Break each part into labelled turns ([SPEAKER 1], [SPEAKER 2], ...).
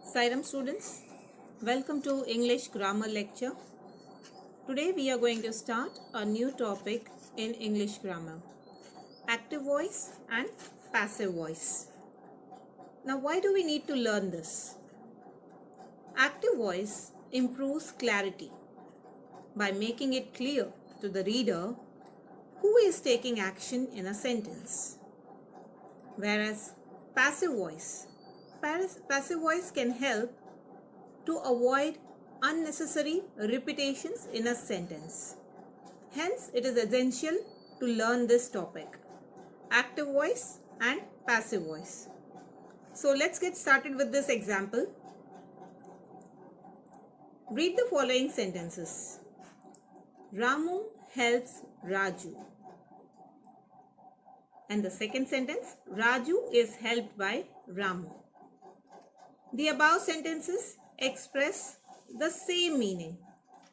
[SPEAKER 1] Sairam students, welcome to English grammar lecture. Today we are going to start a new topic in English grammar, active voice and passive voice. Now why do we need to learn this? Active voice improves clarity by making it clear to the reader who is taking action in a sentence. Whereas passive voice can help to avoid unnecessary repetitions in a sentence. Hence, it is essential to learn this topic, active voice and passive voice. So let's get started with this example. Read the following sentences. Ramu helps Raju. And the second sentence, Raju is helped by Ramu. The above sentences express the same meaning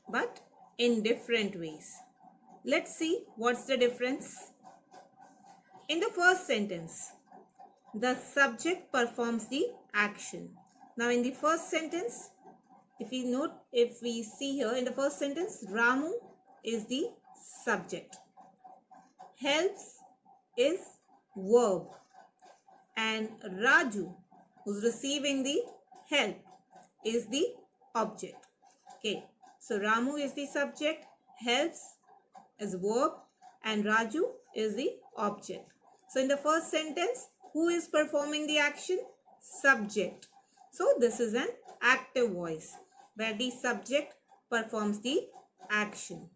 [SPEAKER 1] but in different ways. Let's see what's the difference. In the first sentence, the subject performs the action. Now in the first sentence, if we see here in the first sentence, Ramu is the subject. Helps is verb and Raju, who's receiving the help, is the object. Okay, so Ramu is the subject, helps is verb and Raju is the object. So in the first sentence, who is performing the action? Subject. So this is an active voice where the subject performs the action.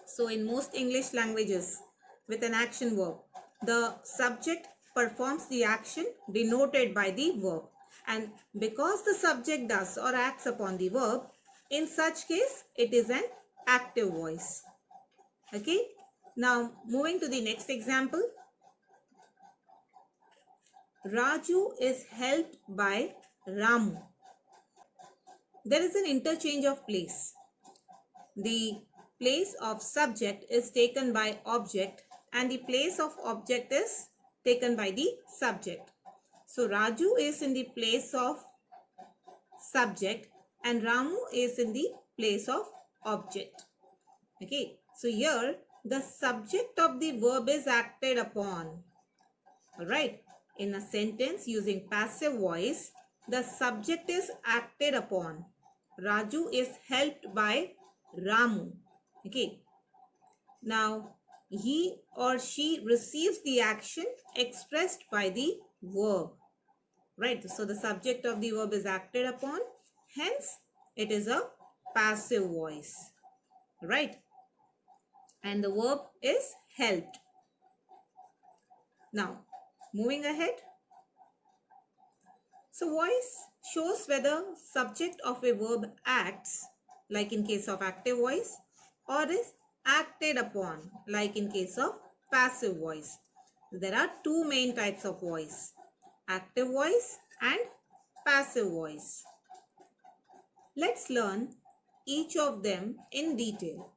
[SPEAKER 1] So in most English languages with an action verb, the subject performs the action denoted by the verb, and because the subject does or acts upon the verb, in such case it is an active voice. Okay, now moving to the next example. Raju is helped by Ramu. There is an interchange of place. The place of subject is taken by object and the place of object is taken by the subject. So Raju is in the place of subject and Ramu is in the place of object. Okay, so here the subject of the verb is acted upon. Alright, in a sentence using passive voice, the subject is acted upon. Raju is helped by Ramu. Okay, now he or she receives the action expressed by the verb. Right, so the subject of the verb is acted upon, hence it is a passive voice. Right, and the verb is helped. Now moving ahead. So voice shows whether subject of a verb acts, like in case of active voice, or is acted upon, like in case of passive voice. There are two main types of voice, active voice and passive voice. Let's learn each of them in detail.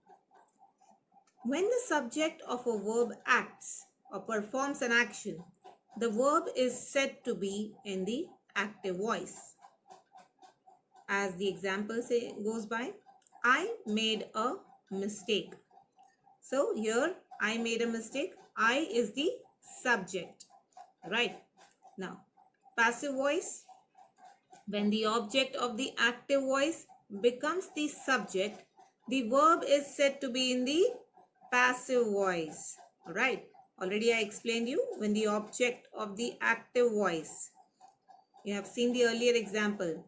[SPEAKER 1] When the subject of a verb acts or performs an action, the verb is said to be in the active voice. As the example goes by, I made a mistake. So here I made a mistake. I is the subject. Right. Now passive voice, when the object of the active voice becomes the subject, the verb is said to be in the passive voice. Alright, already I explained you when the object of the active voice, you have seen the earlier example,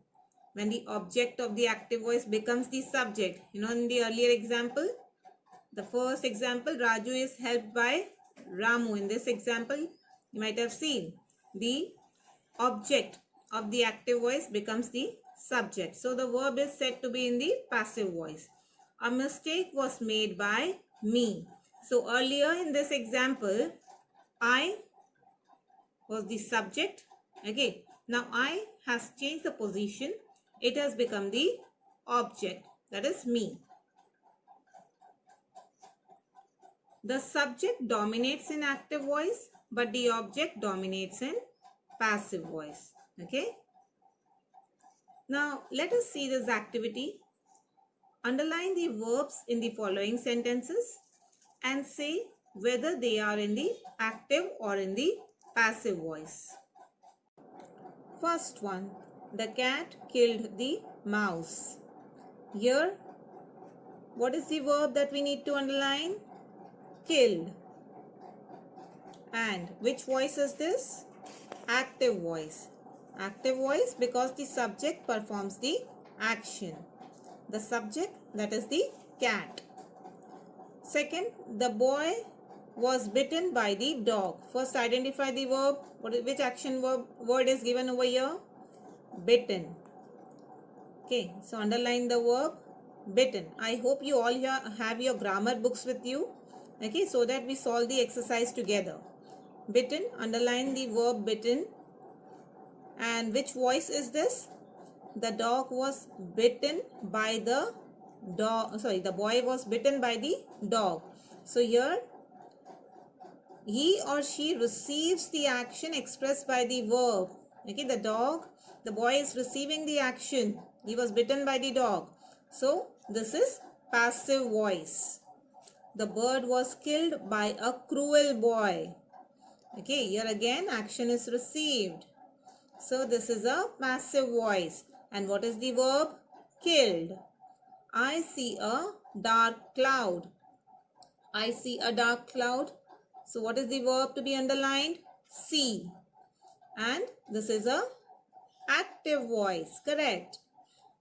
[SPEAKER 1] when the object of the active voice becomes the subject. In the earlier example, the first example, Raju is helped by Ramu. In this example, you might have seen the object of the active voice becomes the subject. So the verb is said to be in the passive voice. A mistake was made by me. So earlier in this example, I was the subject. Okay, now I has changed the position. It has become the object, that is me. The subject dominates in active voice, but the object dominates in passive voice. Okay. Now, let us see this activity. Underline the verbs in the following sentences and say whether they are in the active or in the passive voice. First one, the cat killed the mouse. Here, what is the verb that we need to underline? Killed. And which voice is this? Active voice. Active voice because the subject performs the action. The subject, that is the cat. Second, the boy was bitten by the dog. First, identify the verb. Which action word is given over here? Bitten. Okay, so underline the verb bitten. I hope you all here have your grammar books with you. Okay, so that we solve the exercise together. Bitten, underline the verb bitten. And which voice is this? The dog was bitten by the dog. Sorry, the boy was bitten by the dog. So here, he or she receives the action expressed by the verb. Okay, the boy is receiving the action. He was bitten by the dog. So, this is passive voice. The bird was killed by a cruel boy. Okay, here again action is received. So, this is a passive voice. And what is the verb? Killed. I see a dark cloud. I see a dark cloud. So what is the verb to be underlined? See. And this is a active voice. Correct.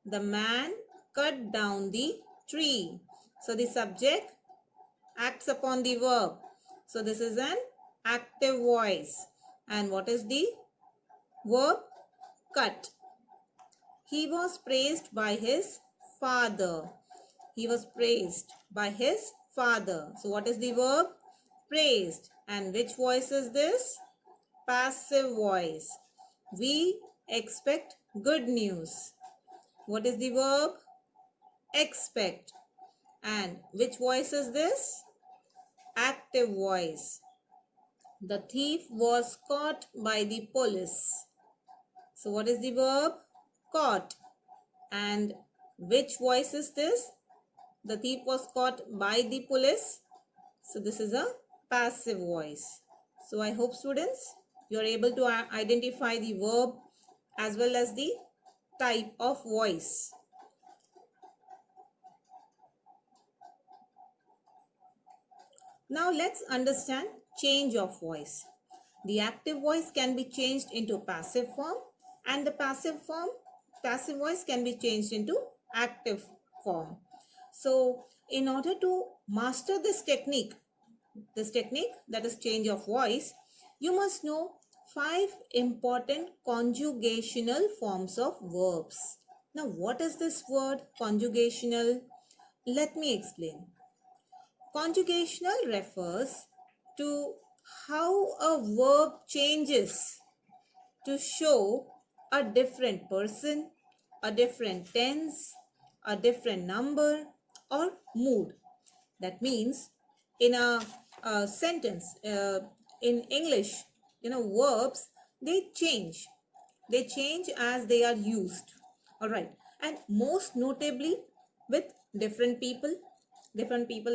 [SPEAKER 1] The man cut down the tree. So the subject acts upon the verb. So this is an active voice. And what is the verb? Cut. He was praised by his father. He was praised by his father. So what is the verb? Praised. And which voice is this? Passive voice. We expect good news. What is the verb? Expect. And which voice is this? Active voice. The thief was caught by the police. So what is the verb? Caught. And which voice is this? The thief was caught by the police. So this is a passive voice. So I hope students, you are able to identify the verb as well as the type of voice. Now let's understand change of voice. The active voice can be changed into passive form and the passive voice can be changed into active form. So in order to master this technique that is change of voice, you must know 5 important conjugational forms of verbs. Now what is this word conjugational? Let me explain. Conjugational refers to how a verb changes to show a different person, a different tense, a different number or mood. That means in a sentence, in English, verbs, they change. They change as they are used. All right. And most notably with different people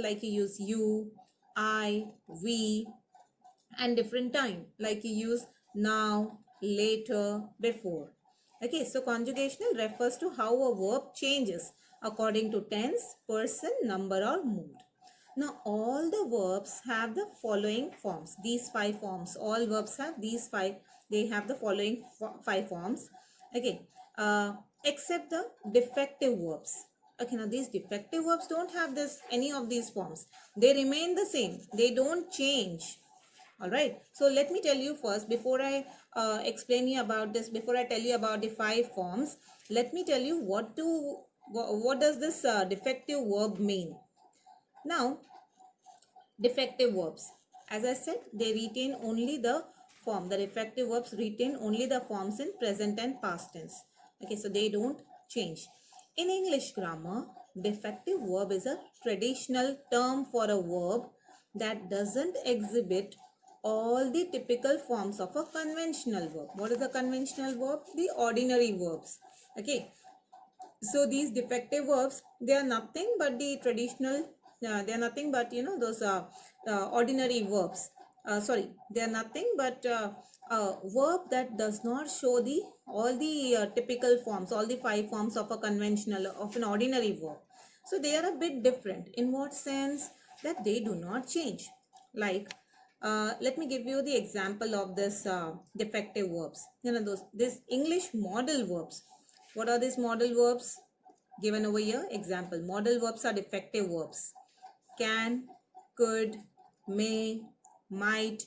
[SPEAKER 1] like you use you, I, we, and different time like you use now, later, before. Okay, so conjugational refers to how a verb changes according to tense, person, number or mood. Now all the verbs have the following forms. These 5 forms. All verbs have these 5. They have the following 5 forms. Okay, except the defective verbs. Okay, now these defective verbs don't have any of these forms. They remain the same. They don't change. Alright, so let me tell you first, before I explain you about this, before I tell you about the 5 forms, let me tell you what does this defective verb mean. Now, defective verbs, as I said, they retain only the form. The defective verbs retain only the forms in present and past tense. Okay, so they don't change. In English grammar, defective verb is a traditional term for a verb that doesn't exhibit all the typical forms of a conventional verb. What is a conventional verb? The ordinary verbs. Okay, so these defective verbs, they are nothing but the traditional, they are nothing but, you know, those ordinary verbs. Sorry, they are nothing but a verb that does not show the all the typical forms, all the five forms of a conventional, of an ordinary verb. So they are a bit different. In what sense? That they do not change. Like, let me give you the example of this defective verbs. You know, those this English model verbs. What are these model verbs? Given over here, example. Model verbs are defective verbs. Can, could, may, might,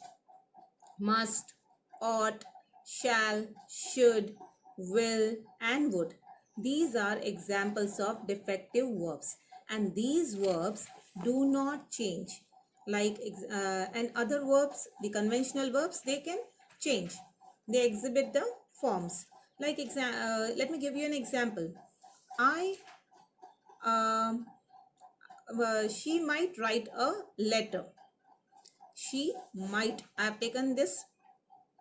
[SPEAKER 1] must, ought, shall, should, will, and would. These are examples of defective verbs, and these verbs do not change. Like and other verbs, the conventional verbs, they can change. They exhibit the forms. Like let me give you an example. I um, she might write a letter. She might. I have taken this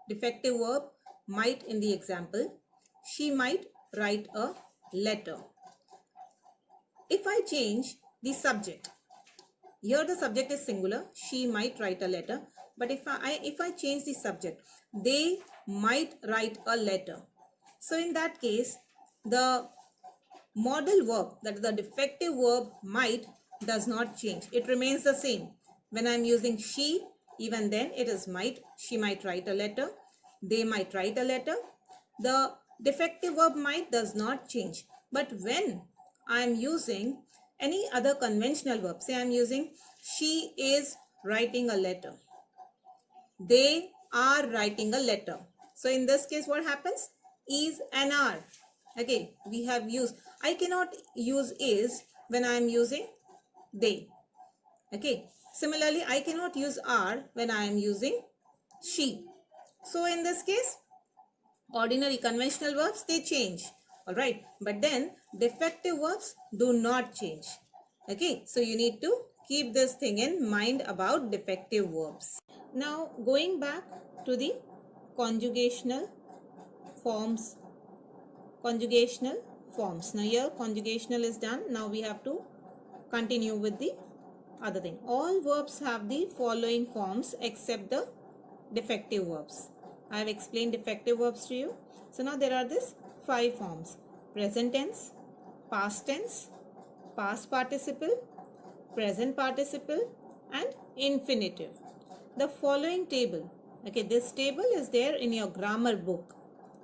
[SPEAKER 1] defective verb might in the example. She might write a letter. If I change the subject, here the subject is singular. She might write a letter. But if I change the subject, they might write a letter. So in that case, the model verb, that is the defective verb might, does not change. It remains the same. When I am using she, even then it is might. She might write a letter. They might write a letter. The defective verb might does not change. But when I am using any other conventional verb, say I am using she is writing a letter. They are writing a letter. So in this case, what happens? Is and are. Okay, we have used. I cannot use is when I am using they. Okay. Similarly, I cannot use are when I am using she. So in this case, ordinary conventional verbs, they change. Alright. But then defective verbs do not change. Okay. So you need to keep this thing in mind about defective verbs. Now going back to the conjugational forms. Conjugational forms. Now here conjugational is done. Now we have to continue with the other thing. All verbs have the following forms except the defective verbs. I have explained defective verbs to you. So now there are these 5 forms. Present tense, past tense, past participle, present participle, and infinitive. The following table, okay, this table is there in your grammar book.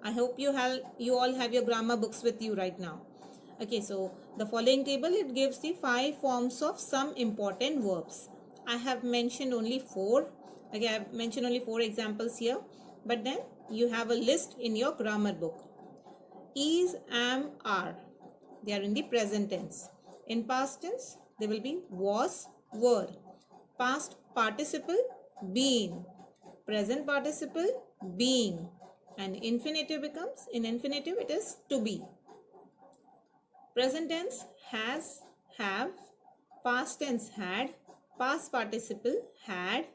[SPEAKER 1] I hope you all have your grammar books with you right now. Okay, so the following table, it gives the 5 forms of some important verbs. I have mentioned only 4. Okay, I have mentioned only 4 examples here, but then you have a list in your grammar book. Is, am, are. They are in the present tense. In past tense, they will be was, were. Past participle, been. Present participle, being. And infinitive becomes, in infinitive it is to be. Present tense, has, have. Past tense, had. Past participle, had.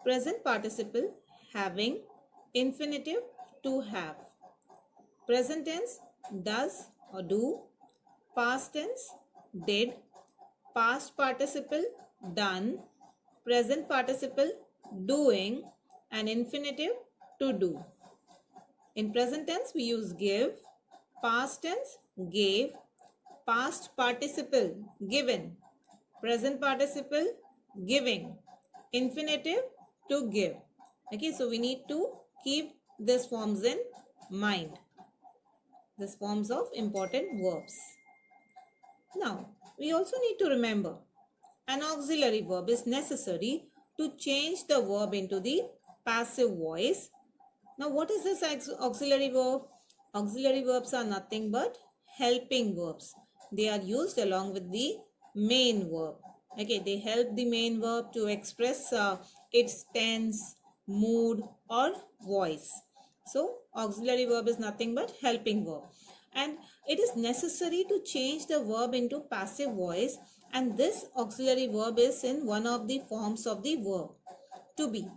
[SPEAKER 1] Present participle, having. Infinitive, to have. Present tense, does or do. Past tense, did. Past participle, done. Present participle, doing. And infinitive, to do. In present tense, we use give. Past tense, gave. Past participle, given. Present participle, giving. Infinitive, to give. Okay, so we need to keep these forms in mind. These forms of important verbs. Now, we also need to remember an auxiliary verb is necessary to change the verb into the passive voice. Now, what is this auxiliary verb? Auxiliary verbs are nothing but helping verbs. They are used along with the main verb. Okay, they help the main verb to express its tense, mood, or voice. So, auxiliary verb is nothing but helping verb. And it is necessary to change the verb into passive voice, and this auxiliary verb is in one of the forms of the verb to be.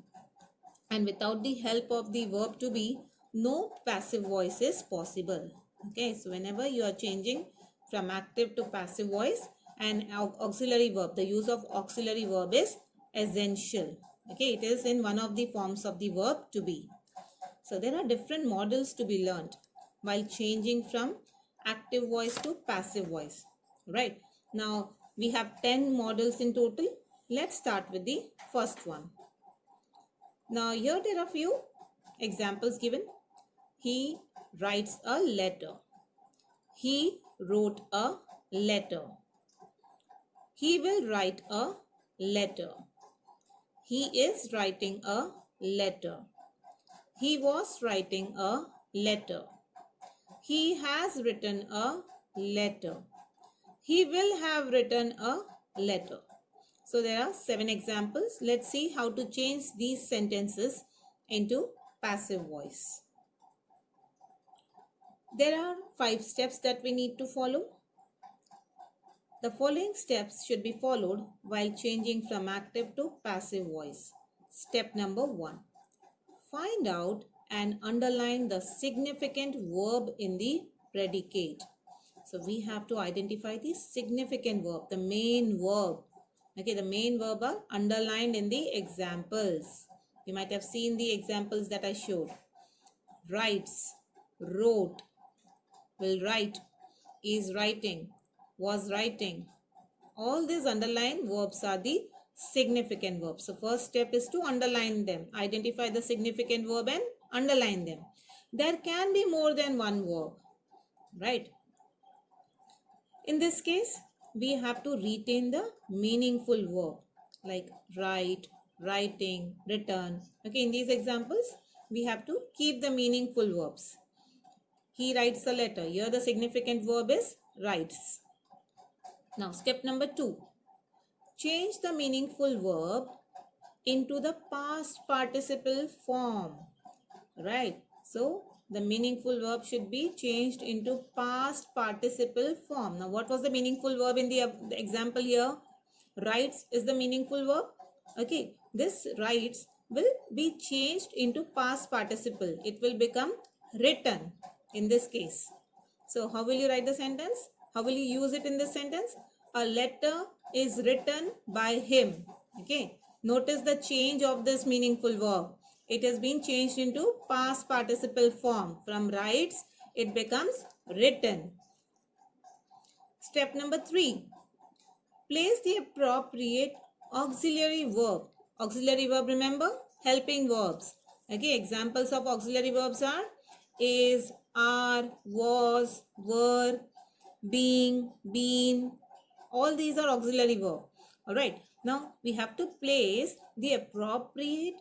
[SPEAKER 1] And without the help of the verb to be, no passive voice is possible. Okay, so whenever you are changing from active to passive voice, and auxiliary verb, the use of auxiliary verb is essential. Okay, it is in one of the forms of the verb to be. So there are different models to be learned while changing from active voice to passive voice. Right. Now we have 10 models in total. Let's start with the first one. Now here there are few examples given. He writes a letter. He wrote a letter. He will write a letter. He is writing a letter. He was writing a letter. He has written a letter. He will have written a letter. So there are 7 examples. Let's see how to change these sentences into passive voice. There are 5 steps that we need to follow. The following steps should be followed while changing from active to passive voice. Step number 1. Find out and underline the significant verb in the predicate. So we have to identify the significant verb, the main verb. Okay, the main verb are underlined in the examples. You might have seen the examples that I showed. Writes, wrote, will write, is writing, was writing. All these underlined verbs are the significant verbs. So first step is to underline them. Identify the significant verb and underline them. There can be more than one verb, right? In this case, we have to retain the meaningful verb like write, writing, return. Okay, in these examples, we have to keep the meaningful verbs. He writes a letter. Here the significant verb is writes. Now, step number 2. Change the meaningful verb into the past participle form. Right. So, the meaningful verb should be changed into past participle form. Now, what was the meaningful verb in the example here? Writes is the meaningful verb. Okay. This writes will be changed into past participle. It will become written in this case. So, how will you write the sentence? How will you use it in this sentence? A letter is written by him. Okay. Notice the change of this meaningful verb. It has been changed into past participle form. From writes, it becomes written. Step number 3. Place the appropriate auxiliary verb. Auxiliary verb, remember? Helping verbs. Okay, examples of auxiliary verbs are is, are, was, were, being, been. All these are auxiliary verb. Alright, now we have to place the appropriate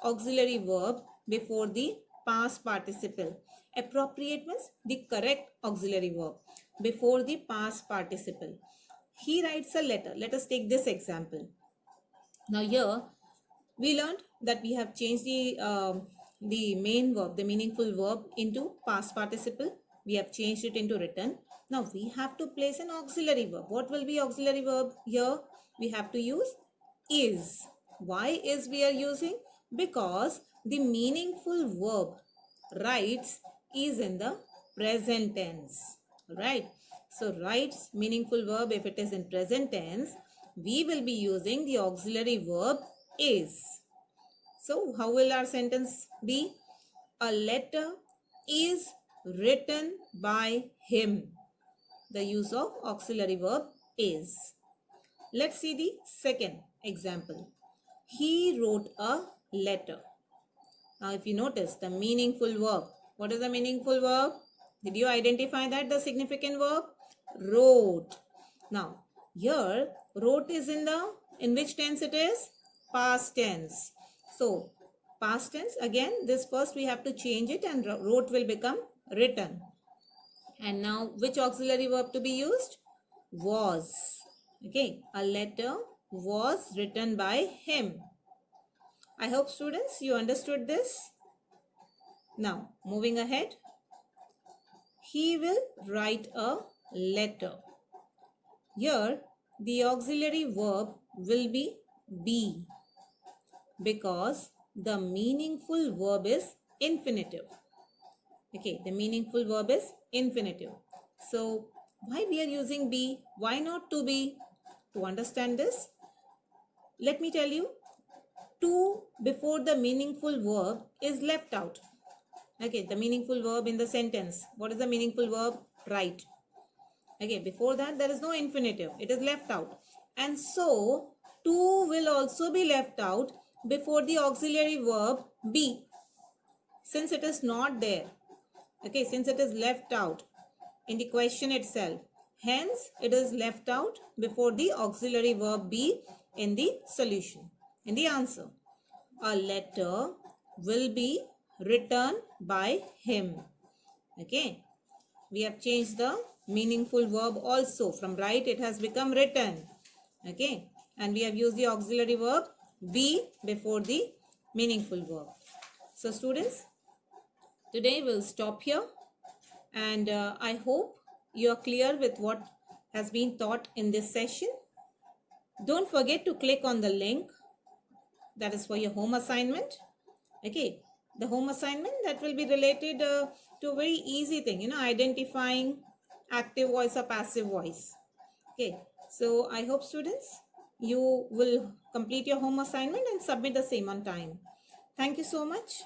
[SPEAKER 1] auxiliary verb before the past participle. Appropriate means the correct auxiliary verb before the past participle. He writes a letter. Let us take this example. Now here we learned that we have changed the main verb, the meaningful verb into past participle. We have changed it into written. Now we have to place an auxiliary verb. What will be auxiliary verb here? We have to use is. Why is we are using? Because the meaningful verb writes is in the present tense. Right? So writes meaningful verb, if it is in present tense, we will be using the auxiliary verb is. So how will our sentence be? A letter is written by him. The use of auxiliary verb is. Let's see the second example. He wrote a letter. Now if you notice the meaningful verb. What is the meaningful verb? Did you identify that, the significant verb? Wrote. Now here wrote is in which tense it is? Past tense. So past tense, again this first we have to change it and wrote will become written. And now which auxiliary verb to be used? Was. Okay, a letter was written by him. I hope students you understood this. Now moving ahead. He will write a letter. Here the auxiliary verb will be because the meaningful verb is infinitive. Okay, the meaningful verb is infinitive. So why we are using be? Why not to be? To understand this, let me tell you, to before the meaningful verb is left out. Okay, the meaningful verb in the sentence. What is the meaningful verb? Write. Okay, before that there is no infinitive. It is left out. And so, to will also be left out before the auxiliary verb be. Since it is not there. Okay, since it is left out in the question itself. Hence, it is left out before the auxiliary verb be in the solution, in the answer. A letter will be written by him. Okay, we have changed the meaningful verb also. From write, it has become written. Okay, and we have used the auxiliary verb be before the meaningful verb. So students, today we'll stop here, and I hope you are clear with what has been taught in this session. Don't forget to click on the link that is for your home assignment. Okay, the home assignment that will be related to a very easy thing, identifying active voice or passive voice. Okay, so I hope students you will complete your home assignment and submit the same on time. Thank you so much.